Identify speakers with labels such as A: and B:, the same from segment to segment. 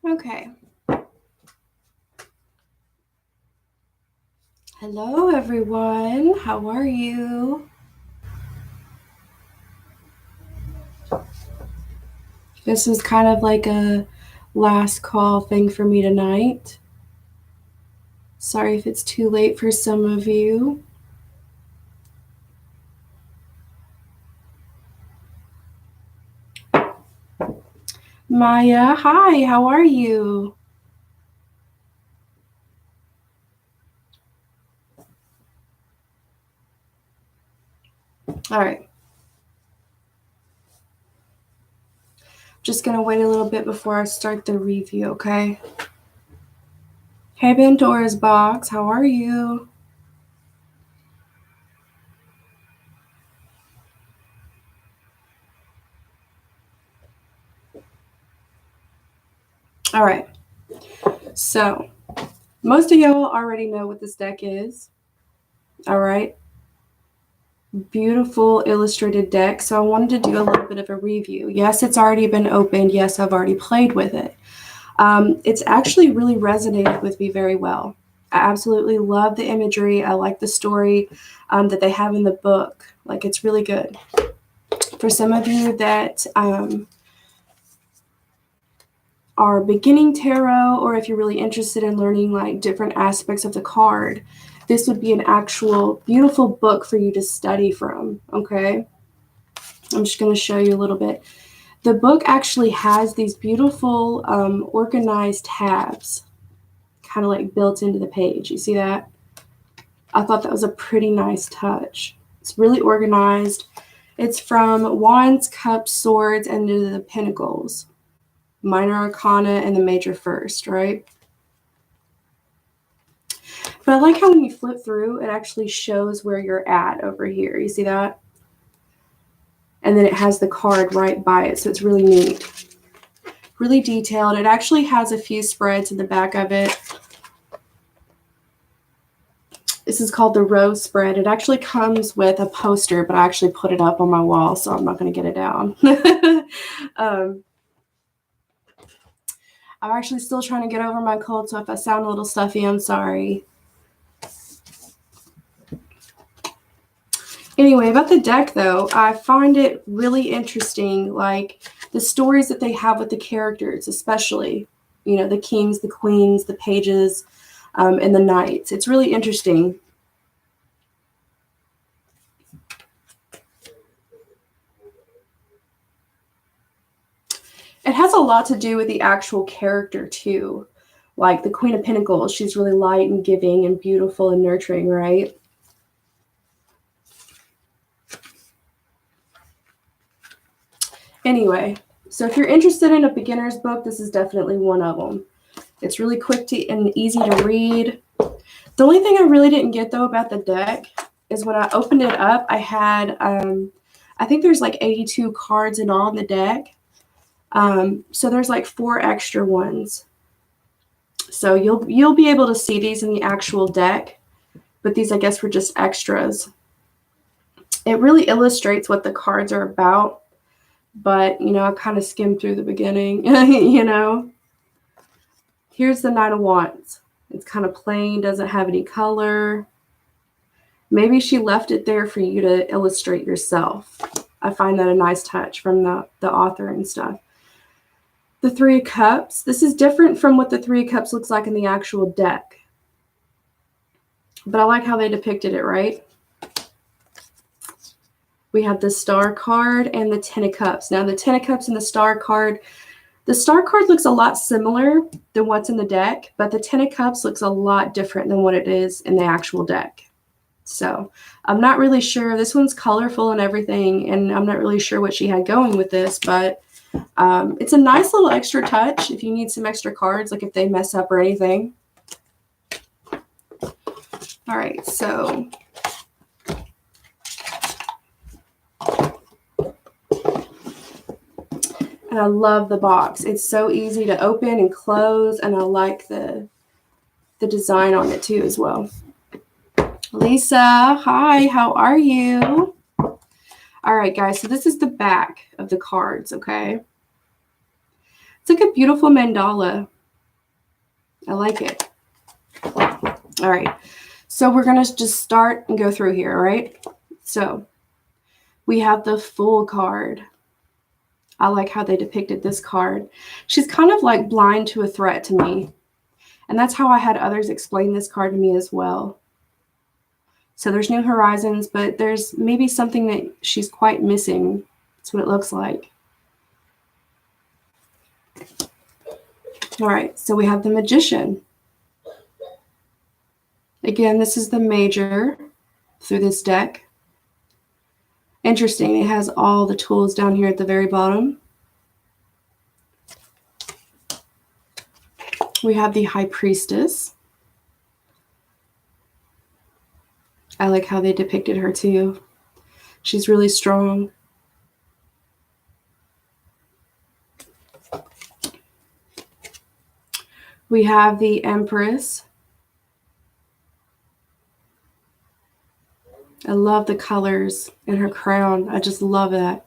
A: Okay. Hello, everyone. How are you? This is kind of like a last call thing for me tonight. Sorry if it's too late for some of you. Maya, hi, how are you? All right. Just going to wait a little bit before I start the review, okay? Hey, Pandora's Box, how are you? All right. So, most of y'all already know what this deck is. All right. Beautiful illustrated deck. So I wanted to do a little bit of a review. Yes, it's already been opened. Yes, I've already played with it. It's actually really resonated with me very well. I absolutely love the imagery. I like the story that they have in the book. Like, it's really good. For some of you that are beginning tarot, or if you're really interested in learning like different aspects of the card, this would be an actual beautiful book for you to study from, okay? I'm just going to show you a little bit. The book actually has these beautiful organized tabs kind of like built into the page. You see that? I thought that was a pretty nice touch. It's really organized. It's from Wands, Cups, Swords, and the Pentacles. Minor Arcana and the Major first, right? But I like how when you flip through, it actually shows where you're at over here. You see that? And then it has the card right by it, so it's really neat. Really detailed. It actually has a few spreads in the back of it. This is called the Rose spread. It actually comes with a poster, but I actually put it up on my wall, so I'm not going to get it down. I'm actually still trying to get over my cold, so if I sound a little stuffy, I'm sorry. Anyway, about the deck, though, I find it really interesting, like the stories that they have with the characters, especially, you know, the kings, the queens, the pages, and the knights. It's really interesting. It has a lot to do with the actual character, too. Like the Queen of Pentacles, she's really light and giving and beautiful and nurturing, right? Anyway, so if you're interested in a beginner's book, this is definitely one of them. It's really quick and easy to read. The only thing I really didn't get, though, about the deck is when I opened it up, I had, I think there's like 82 cards in all in the deck. So there's like 4 extra ones. So you'll be able to see these in the actual deck, but these, I guess, were just extras. It really illustrates what the cards are about, but, you know, I kind of skimmed through the beginning, you know. Here's the Knight of Wands. It's kind of plain, doesn't have any color. Maybe she left it there for you to illustrate yourself. I find that a nice touch from the author and stuff. The Three of Cups. This is different from what the Three of Cups looks like in the actual deck. But I like how they depicted it, right? We have the Star card and the Ten of Cups. Now, the Ten of Cups and the Star card looks a lot similar than what's in the deck, but the Ten of Cups looks a lot different than what it is in the actual deck. So I'm not really sure. This one's colorful and everything, and I'm not really sure what she had going with this, but it's a nice little extra touch if you need some extra cards, like if they mess up or anything. All right, so and I love the box. It's so easy to open and close, and I like the design on it too as well. Lisa, hi, how are you? All right, guys, so this is the back of the cards, okay? It's like a beautiful mandala. I like it. All right. So we're going to just start and go through here, all right? So we have the Fool card. I like how they depicted this card. She's kind of like blind to a threat to me. And that's how I had others explain this card to me as well. So there's new horizons, but there's maybe something that she's quite missing. That's what it looks like. All right, so we have the Magician. Again, this is the major through this deck. Interesting, it has all the tools down here at the very bottom. We have the High Priestess. I like how they depicted her too. She's really strong. We have the Empress. I love the colors in her crown. I just love that.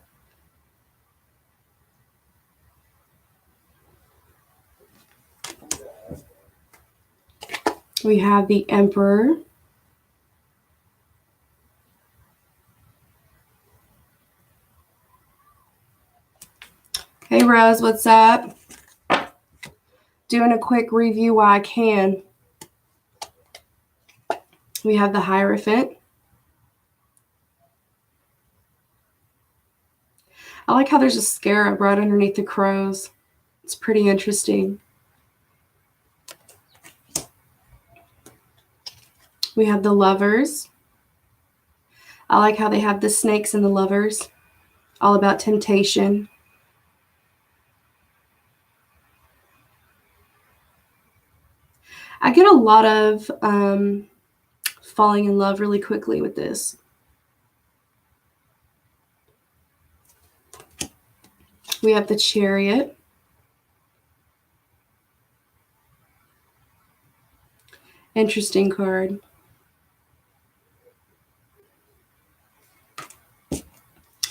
A: We have the Emperor. Hey Rose, what's up? Doing a quick review while I can. We have the Hierophant. I like how there's a scarab right underneath the crows. It's pretty interesting. We have the Lovers. I like how they have the snakes and the lovers. All about temptation. I get a lot of falling in love really quickly with this. We have the Chariot. Interesting card.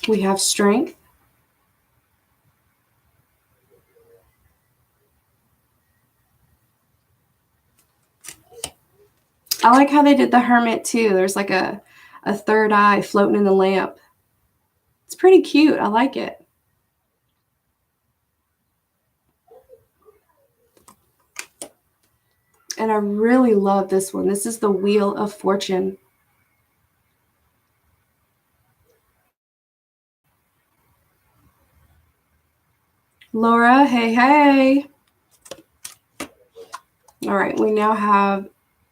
A: We have Strength. I like how they did the Hermit too. There's like a third eye floating in the lamp. It's pretty cute. I like it. And I really love this one. This is the Wheel of Fortune. Laura, hey, hey. All right, we now have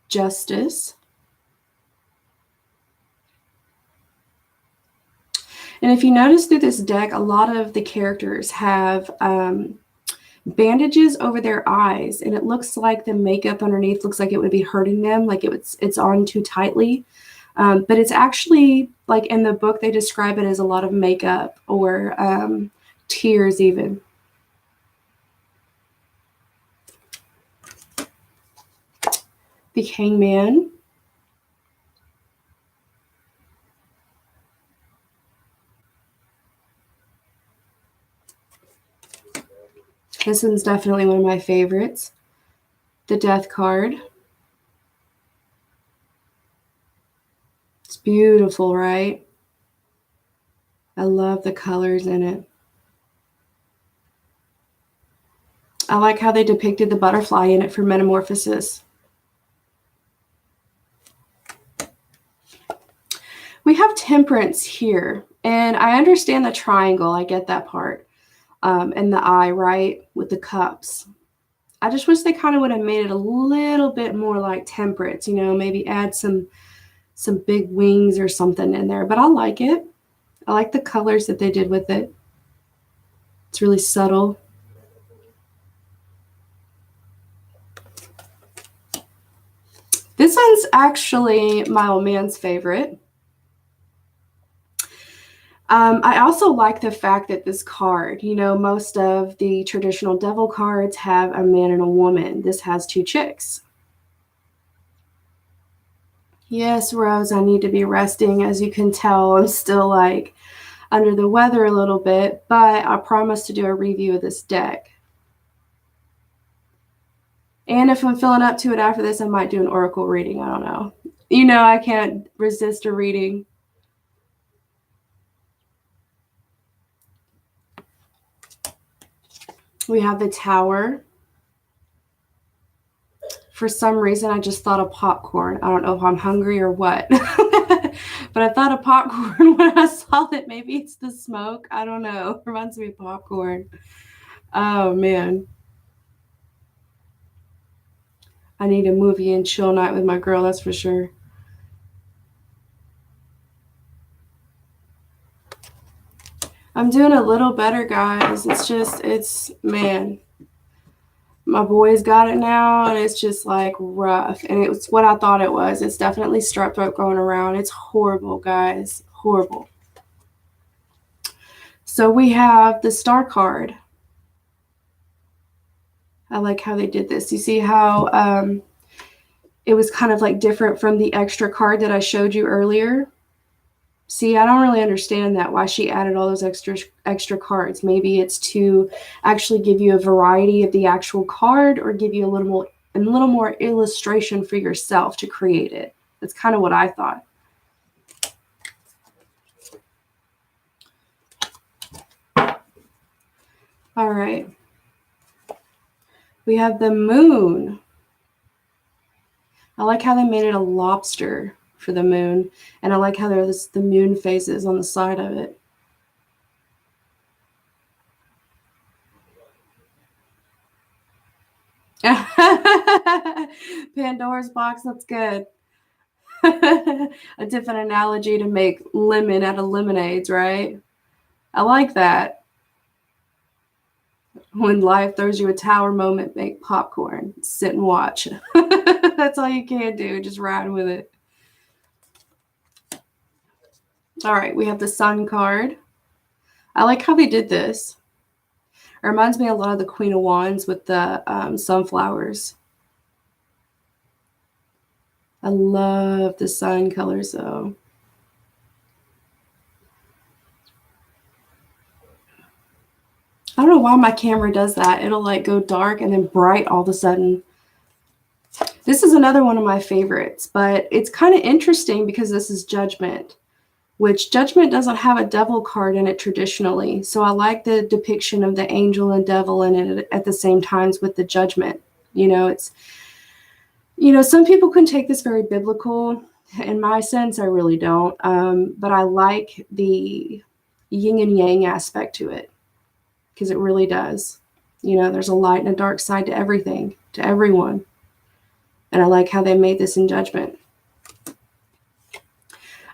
A: Justice. And if you notice through this deck, a lot of the characters have bandages over their eyes, and it looks like the makeup underneath looks like it would be hurting them, like it's on too tightly. But it's actually, like in the book, they describe it as a lot of makeup or tears even. The Hangman. This one's definitely one of my favorites. The Death card. It's beautiful, right? I love the colors in it. I like how they depicted the butterfly in it for metamorphosis. We have Temperance here, and I understand the triangle. I get that part. And the eye, right, with the cups. I just wish they kind of would have made it a little bit more like Temperance, you know, maybe add some big wings or something in there. But I like it. I like the colors that they did with it. It's really subtle. This one's actually my old man's favorite. I also like the fact that this card, you know, most of the traditional devil cards have a man and a woman. This has two chicks. Yes, Rose, I need to be resting. As you can tell, I'm still like under the weather a little bit, but I promise to do a review of this deck. And if I'm feeling up to it after this, I might do an oracle reading. I don't know. You know, I can't resist a reading. We have the Tower. For some reason, I just thought of popcorn. I don't know if I'm hungry or what. But I thought of popcorn when I saw that maybe it's the smoke. I don't know. It reminds me of popcorn. Oh, man. I need a movie and chill night with my girl, that's for sure. I'm doing a little better, guys. Man, my boy's got it now, and it's just like rough. And it's what I thought it was. It's definitely strep throat going around. It's horrible, guys. Horrible. So we have the Star card. I like how they did this. You see how it was kind of like different from the extra card that I showed you earlier? See, I don't really understand that, why she added all those extra cards. Maybe it's to actually give you a variety of the actual card, or give you a little more illustration for yourself to create it. That's kind of what I thought. All right. We have the Moon. I like how they made it a lobster for the moon, and I like how there's the moon phases on the side of it. Pandora's box, that's good. A different analogy to make lemon out of lemonades, right? I like that. When life throws you a tower moment, make popcorn, sit and watch. That's all you can do, just ride with it. All right, we have the Sun card. I like how they did this. It reminds me a lot of the Queen of Wands with the sunflowers. I love the sun colors though. I don't know why my camera does that. It'll like go dark and then bright all of a sudden. This is another one of my favorites, but it's kind of interesting because this is Judgment, which Judgment doesn't have a devil card in it traditionally. So I like the depiction of the angel and devil in it at the same times with the Judgment. You know, it's, you know, some people can take this very biblical. In my sense, I really don't. But I like the yin and yang aspect to it, because it really does. You know, there's a light and a dark side to everything, to everyone. And I like how they made this in Judgment.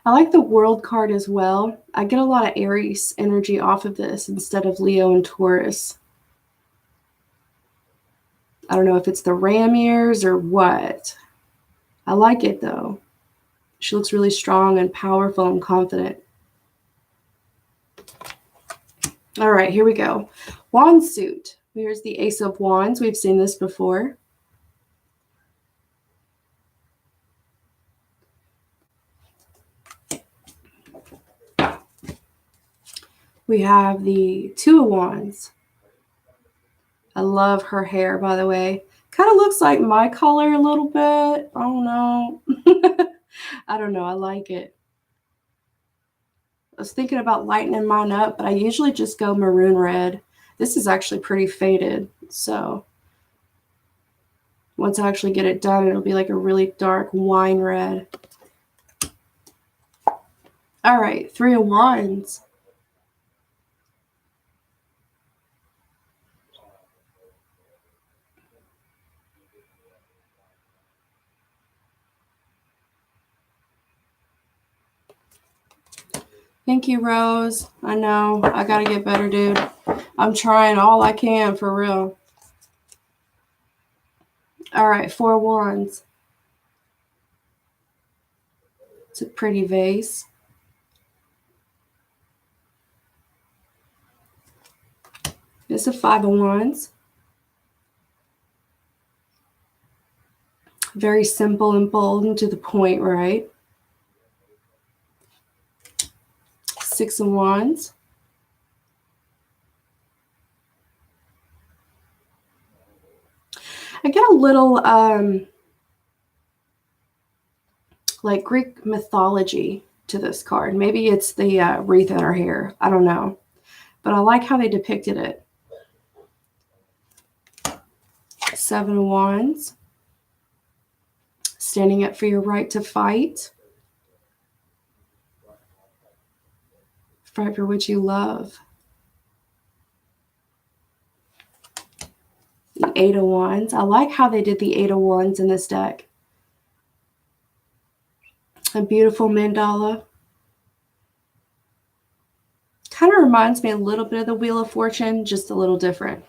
A: I like the World card as well. I get a lot of Aries energy off of this instead of Leo and Taurus. I don't know if it's the ram ears or what. I like it though. She looks really strong and powerful and confident. All right, here we go. Wand suit. Here's the Ace of Wands. We've seen this before. We have the Two of Wands. I love her hair, by the way. Kind of looks like my color a little bit. I don't know. I don't know. I like it. I was thinking about lightening mine up, but I usually just go maroon red. This is actually pretty faded. So once I actually get it done, it'll be like a really dark wine red. All right, Three of Wands. Thank you, Rose. I know. I got to get better, dude. I'm trying all I can, for real. All right, Four of Wands. It's a pretty vase. It's a Five of Wands. Very simple and bold and to the point, right? Six of Wands. I get a little like Greek mythology to this card. Maybe it's the wreath in her hair. I don't know. But I like how they depicted it. 7 of Wands. Standing up for your right to fight. Fight for what you love. The 8 of Wands. I like how they did the 8 of Wands in this deck. A beautiful mandala. Kind of reminds me a little bit of the Wheel of Fortune, just a little different.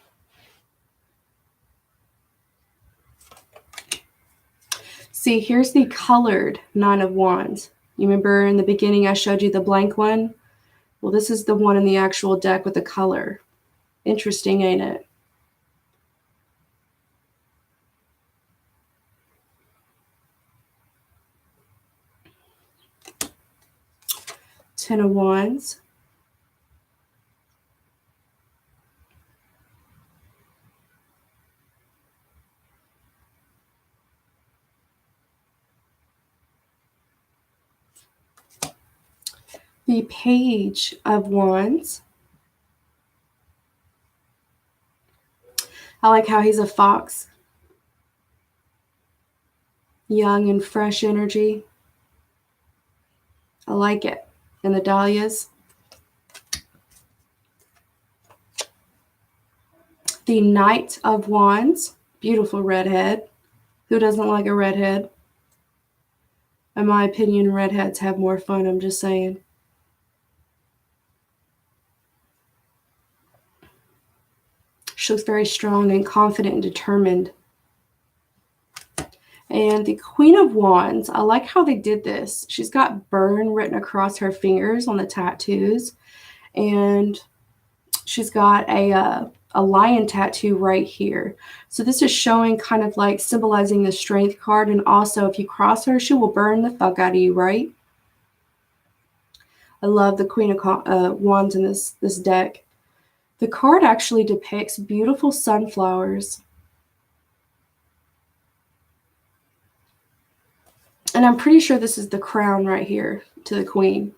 A: See, here's the colored 9 of Wands. You remember in the beginning I showed you the blank one? Well, this is the one in the actual deck with the color. Interesting, ain't it? Ten of Wands. The Page of Wands. I like how he's a fox. Young and fresh energy. I like it. And the dahlias. The Knight of Wands. Beautiful redhead. Who doesn't like a redhead? In my opinion, redheads have more fun, I'm just saying. She looks very strong and confident and determined. And the Queen of Wands, I like how they did this. She's got burn written across her fingers on the tattoos. And she's got a lion tattoo right here. So this is showing kind of like symbolizing the strength card. And also if you cross her, she will burn the fuck out of you, right? I love the Queen of Wands in this deck. The card actually depicts beautiful sunflowers. And I'm pretty sure this is the crown right here to the Queen.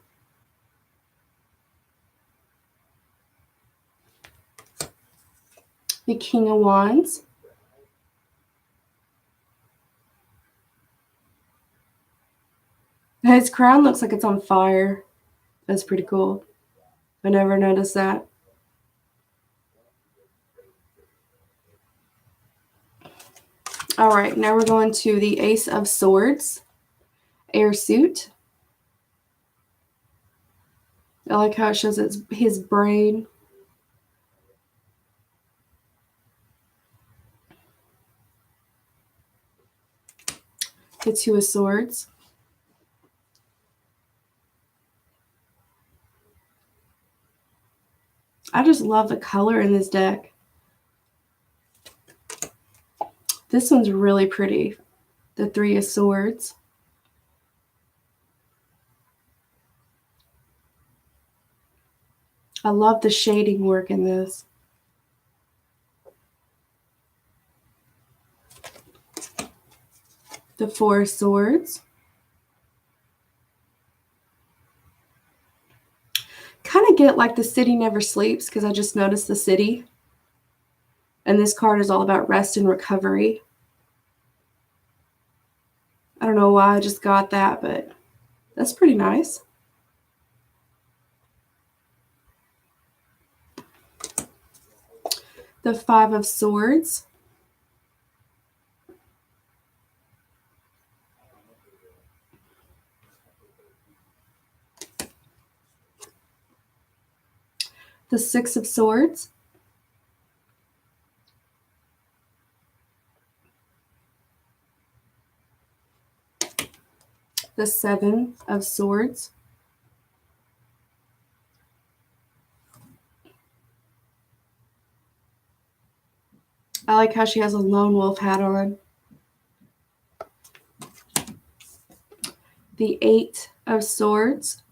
A: The King of Wands. His crown looks like it's on fire. That's pretty cool. I never noticed that. All right, now we're going to the Ace of Swords. Air suit. I like how it shows it's his brain. The Two of Swords. I just love the color in this deck. This one's really pretty. The Three of Swords. I love the shading work in this. The Four of Swords. Kind of get like the City Never Sleeps because I just noticed the city. And this card is all about rest and recovery. I don't know why I just got that, but that's pretty nice. The Five of Swords. The Six of Swords. The Seven of Swords. I like how she has a lone wolf hat on. The Eight of Swords.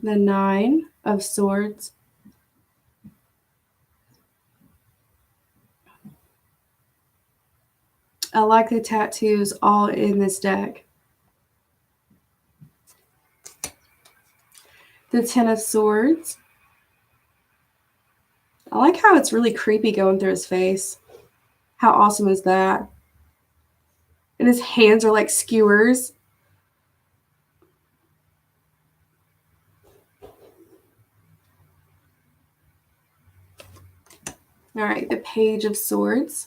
A: The Nine of Swords. I like the tattoos all in this deck. The Ten of Swords. I like how it's really creepy going through his face. How awesome is that? And his hands are like skewers. All right, the Page of Swords.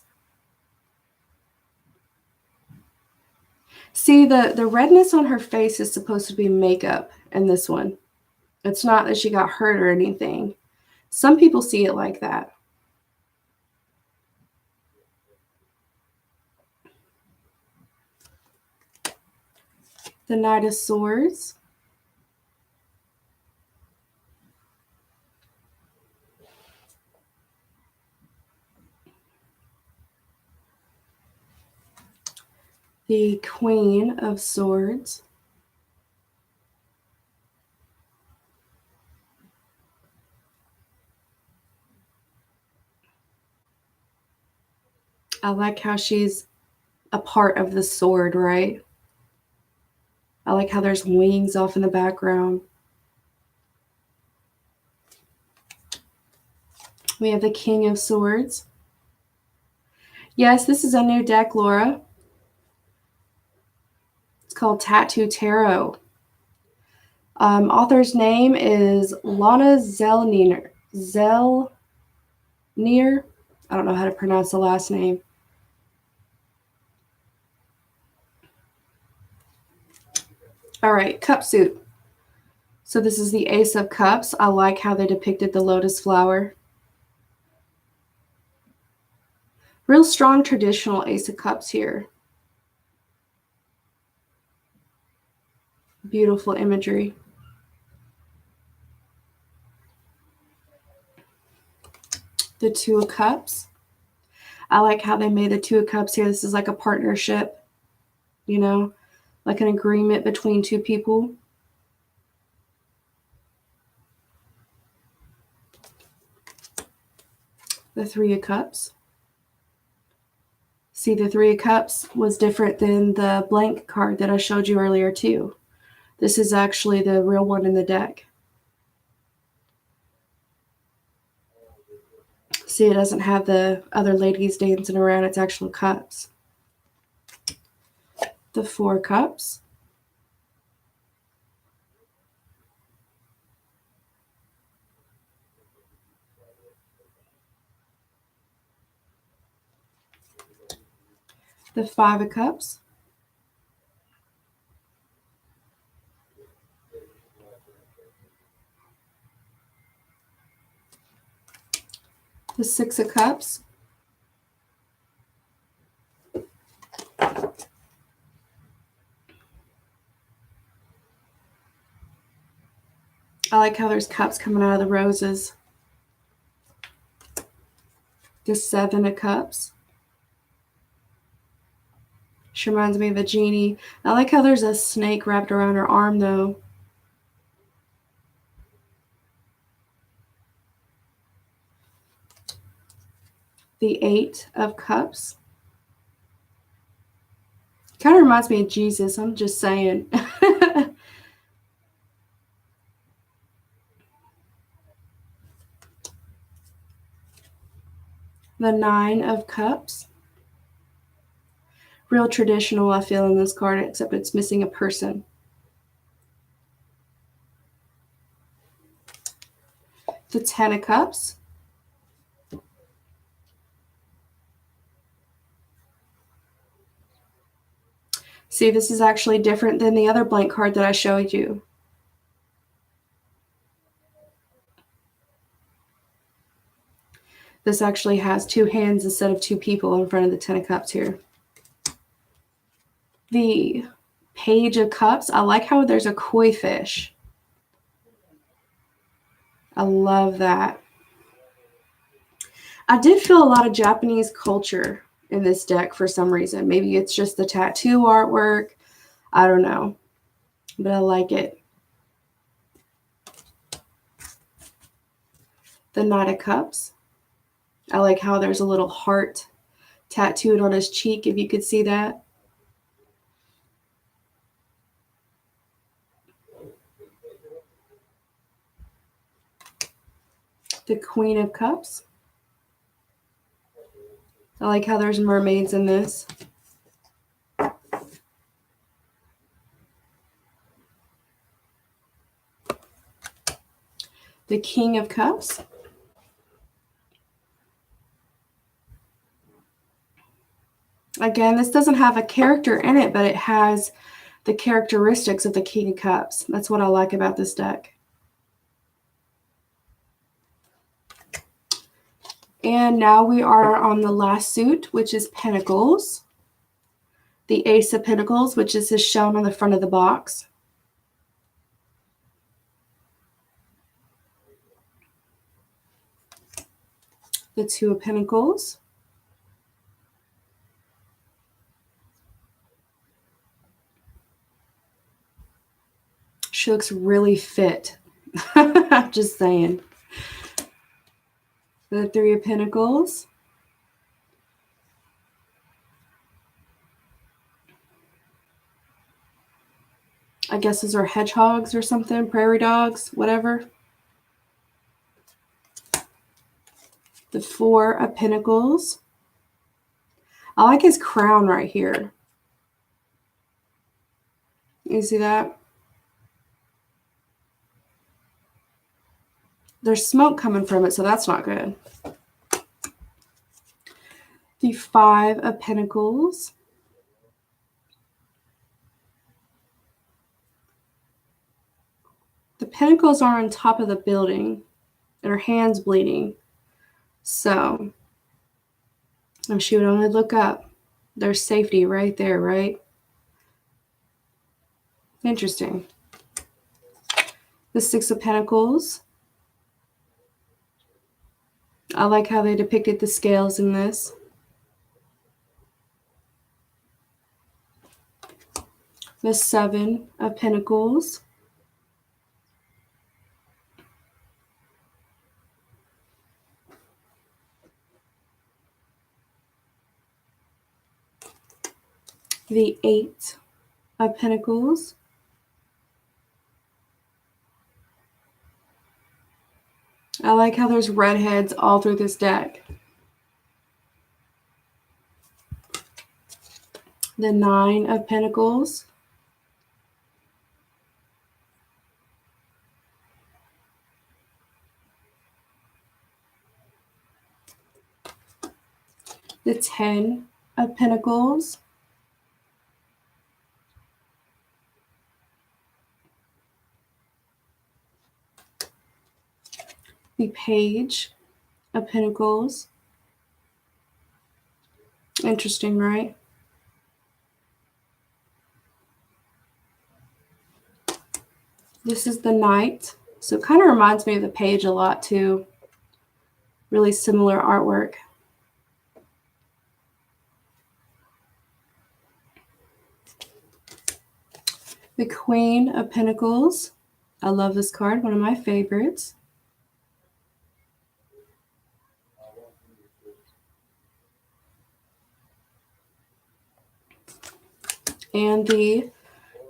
A: See, the redness on her face is supposed to be makeup in this one. It's not that she got hurt or anything. Some people see it like that. The Knight of Swords. The Queen of Swords. I like how she's a part of the sword, right? I like how there's wings off in the background. We have the King of Swords. Yes, this is a new deck, Laura. It's called Tattoo Tarot. Author's name is Lana Zelnier. I don't know how to pronounce the last name. All right, cup suit. So this is the Ace of Cups. I like how they depicted the lotus flower. Real strong traditional Ace of Cups here. Beautiful imagery. The Two of Cups. I like how they made the Two of Cups here. This is like a partnership, you know, like an agreement between two people. The Three of Cups. See, the Three of Cups was different than the blank card that I showed you earlier too. This is actually the real one in the deck. See, it doesn't have the other ladies dancing around. It's actual cups. The Four Cups. The Five of Cups. The Six of Cups. I like how there's cups coming out of the roses. The Seven of Cups. She reminds me of a genie. I like how there's a snake wrapped around her arm, though. The Eight of Cups. Kind of reminds me of Jesus. I'm just saying. The Nine of Cups. Real traditional, I feel, in this card, except it's missing a person. The Ten of Cups. See, this is actually different than the other blank card that I showed you. This actually has two hands instead of two people in front of the Ten of Cups here. The Page of Cups. I like how there's a koi fish. I love that. I did feel a lot of Japanese culture in this deck for some reason. Maybe it's just the tattoo artwork. I don't know. But I like it. The Knight of Cups. I like how there's a little heart tattooed on his cheek, if you could see that. The Queen of Cups. I like how there's mermaids in this. The King of Cups. Again, this doesn't have a character in it, but it has the characteristics of the King of Cups. That's what I like about this deck. And now we are on the last suit, which is Pentacles. The Ace of Pentacles, which is shown on the front of the box. The Two of Pentacles. She looks really fit. Just saying. The Three of Pentacles. I guess those are hedgehogs or something, prairie dogs, whatever. The Four of Pentacles. I like his crown right here. You see that? There's smoke coming from it, so that's not good. The Five of Pentacles. The pentacles are on top of the building, and her hand's bleeding. So, if she would only look up, there's safety right there, right? Interesting. The Six of Pentacles. I like how they depicted the scales in this. The Seven of Pentacles. The Eight of Pentacles. I like how there's redheads all through this deck. The Nine of Pentacles. The Ten of Pentacles. The Page of Pentacles. Interesting, right? This is the Knight. So it kind of reminds me of the Page a lot too. Really similar artwork. The Queen of Pentacles. I love this card, one of my favorites. And the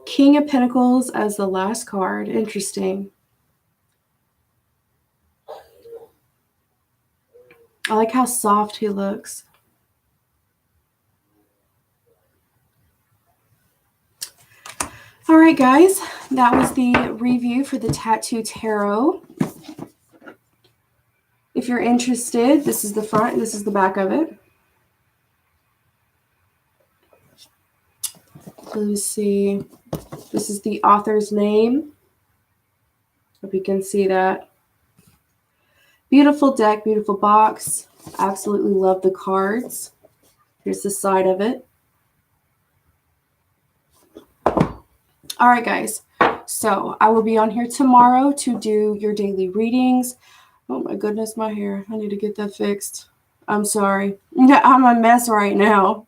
A: King of Pentacles as the last card. Interesting. I like how soft he looks. All right, guys, that was the review for the Tattoo Tarot. If you're interested, this is the front, this is the back of it. Let's see. This is the author's name. Hope you can see that. Beautiful deck, beautiful box. Absolutely love the cards. Here's the side of it. All right, guys. So I will be on here tomorrow to do your daily readings. Oh my goodness, my hair. I need to get that fixed. I'm sorry. I'm a mess right now.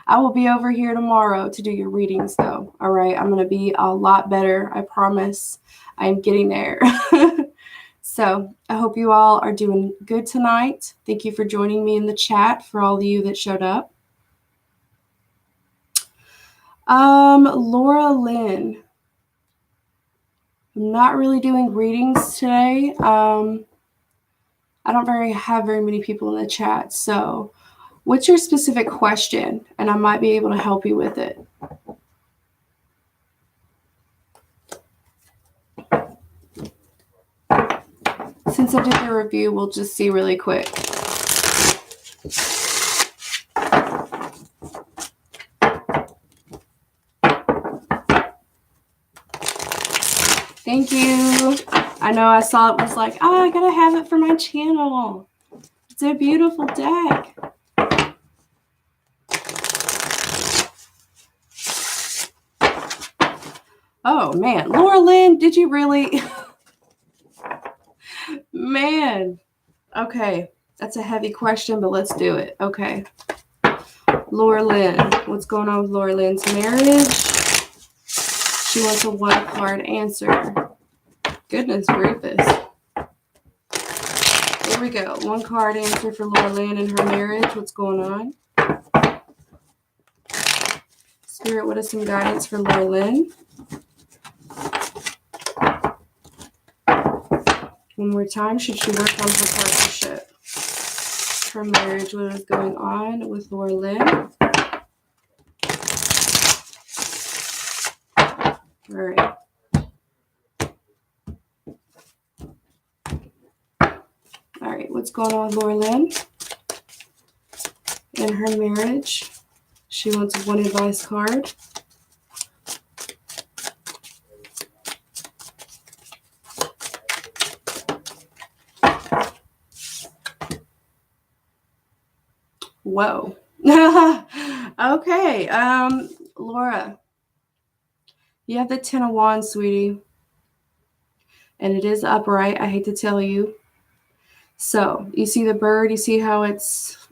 A: I will be over here tomorrow to do your readings, though. All right, I'm going to be a lot better. I promise. I am getting there. So I hope you all are doing good tonight. Thank you for joining me in the chat, for all of you that showed up. Laura Lynn. I'm not really doing readings today. I don't have very many people in the chat. So what's your specific question? And I might be able to help you with it. Since I did the review, we'll just see really quick. Thank you. I know I saw it was like, oh, I gotta have it for my channel. It's a beautiful deck. Oh man, Laura Lynn, did you really? Man. Okay, that's a heavy question, but let's do it. Okay. Laura Lynn, what's going on with Laura Lynn's marriage? She wants a one-card answer. Goodness gracious. Here we go. One-card answer for Laura Lynn and her marriage. What's going on? Spirit, what is some guidance for Laura Lynn? One more time. Should she work on her partnership? Her marriage, what is going on with Laura Lynn? All right. All right, what's going on with Laura Lynn in her marriage? She wants one advice card. Whoa. Okay, Laura, you have the Ten of Wands, sweetie. And it is upright, I hate to tell you. So, you see the bird, you see how it's,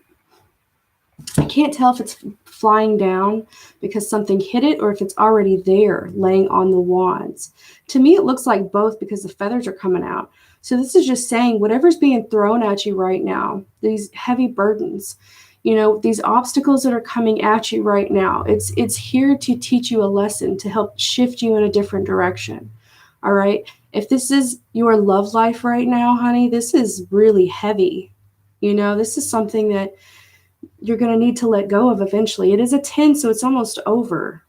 A: I can't tell if it's flying down because something hit it or if it's already there laying on the wands. To me, it looks like both because the feathers are coming out. So this is just saying whatever's being thrown at you right now, these heavy burdens, you know, these obstacles that are coming at you right now, it's here to teach you a lesson, to help shift you in a different direction. All right. If this is your love life right now, honey, this is really heavy. You know, this is something that you're going to need to let go of eventually. It is a 10, so it's almost over.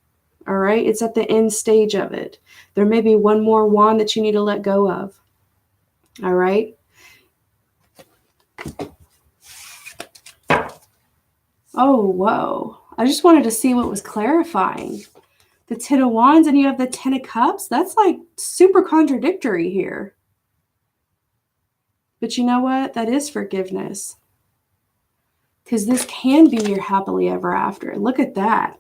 A: All right. It's at the end stage of it. There may be one more wand that you need to let go of. All right. Oh, whoa. I just wanted to see what was clarifying. The Ten of Wands and you have the Ten of Cups. That's like super contradictory here. But you know what? That is forgiveness. Because this can be your happily ever after. Look at that.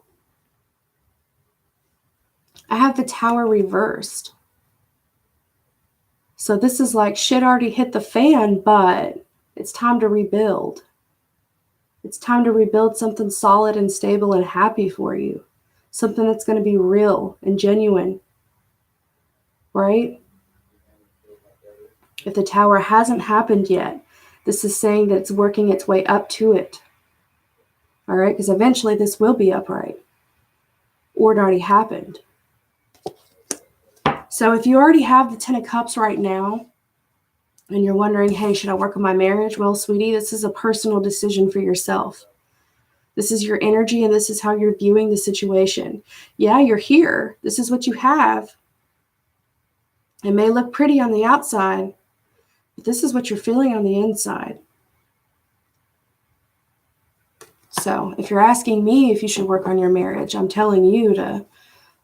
A: I have the Tower reversed. So this is like shit already hit the fan, but it's time to rebuild. It's time to rebuild something solid and stable and happy for you. Something that's going to be real and genuine. Right? If the Tower hasn't happened yet, this is saying that it's working its way up to it. All right? Because eventually this will be upright. Or it already happened. So if you already have the Ten of Cups right now, and you're wondering, hey, should I work on my marriage? Well, sweetie, this is a personal decision for yourself. This is your energy, and this is how you're viewing the situation. Yeah, you're here. This is what you have. It may look pretty on the outside, but this is what you're feeling on the inside. So if you're asking me if you should work on your marriage, I'm telling you to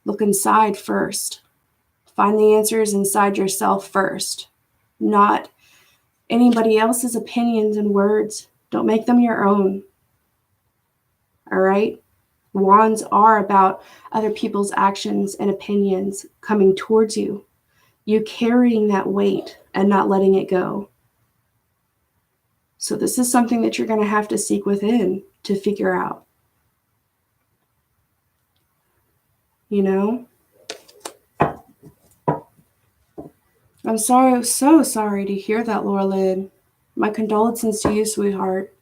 A: look inside first. Find the answers inside yourself first, not anybody else's opinions and words. Don't make them your own. All right? Wands are about other people's actions and opinions coming towards you. You carrying that weight and not letting it go. So this is something that you're going to have to seek within to figure out. You know? I'm sorry, so sorry to hear that, Laura Lynn. My condolences to you, sweetheart.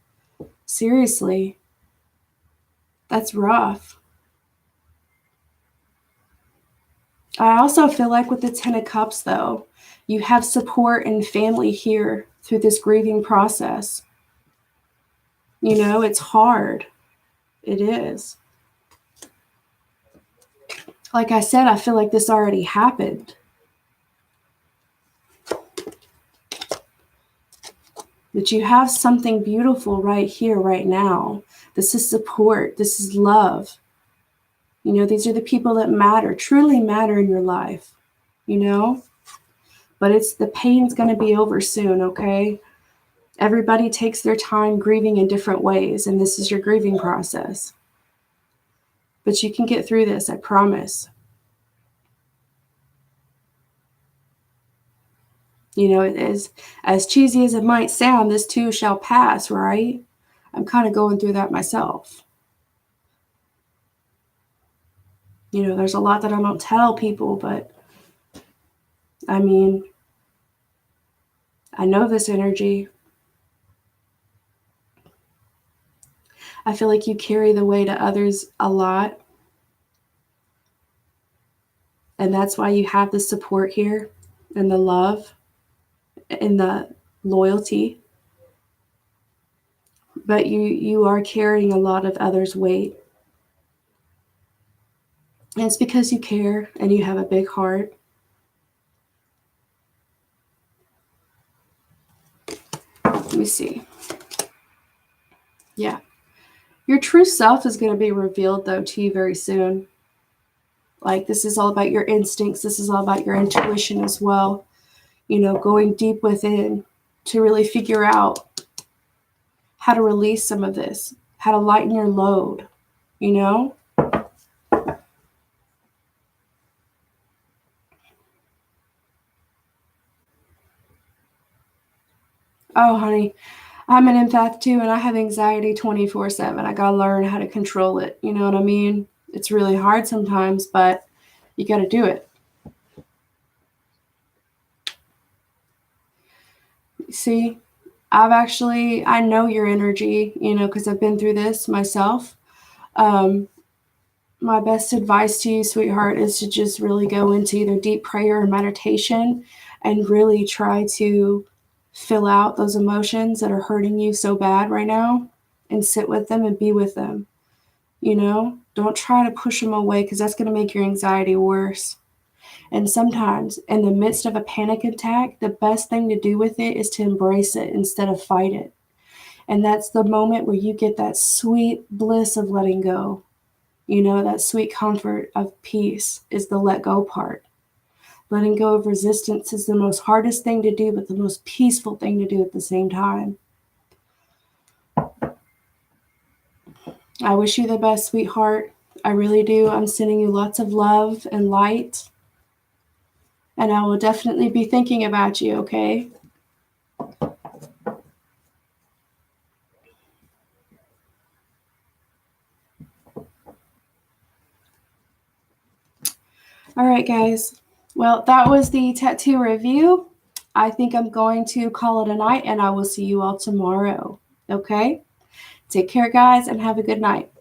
A: Seriously, that's rough. I also feel like with the Ten of Cups, though, you have support and family here through this grieving process. You know, it's hard. It is. Like I said, I feel like this already happened. But you have something beautiful right here, right now. This is support. This is love. You know, these are the people that matter, truly matter in your life, you know? But the pain's going to be over soon, okay? Everybody takes their time grieving in different ways, and this is your grieving process. But you can get through this, I promise. You know, it is as cheesy as it might sound, this too shall pass, right? I'm kind of going through that myself. You know, there's a lot that I don't tell people, but I mean, I know this energy. I feel like you carry the weight of others a lot. And that's why you have the support here and the love and the loyalty. But you are carrying a lot of others' weight. And it's because you care and you have a big heart. Let me see. Yeah. Your true self is going to be revealed, though, to you very soon. Like, this is all about your instincts. This is all about your intuition as well. You know, going deep within to really figure out how to release some of this, how to lighten your load, you know? Oh, honey, I'm an empath too, and I have anxiety 24/7. I got to learn how to control it. You know what I mean? It's really hard sometimes, but you got to do it. See, I know your energy, you know, because I've been through this myself. My best advice to you, sweetheart, is to just really go into either deep prayer or meditation and really try to fill out those emotions that are hurting you so bad right now and sit with them and be with them. You know, don't try to push them away because that's going to make your anxiety worse. And sometimes in the midst of a panic attack, the best thing to do with it is to embrace it instead of fight it. And that's the moment where you get that sweet bliss of letting go. You know, that sweet comfort of peace is the let go part. Letting go of resistance is the most hardest thing to do, but the most peaceful thing to do at the same time. I wish you the best, sweetheart. I really do. I'm sending you lots of love and light. And I will definitely be thinking about you, okay? All right, guys. Well, that was the tattoo review. I think I'm going to call it a night, and I will see you all tomorrow. Okay? Take care, guys, and have a good night.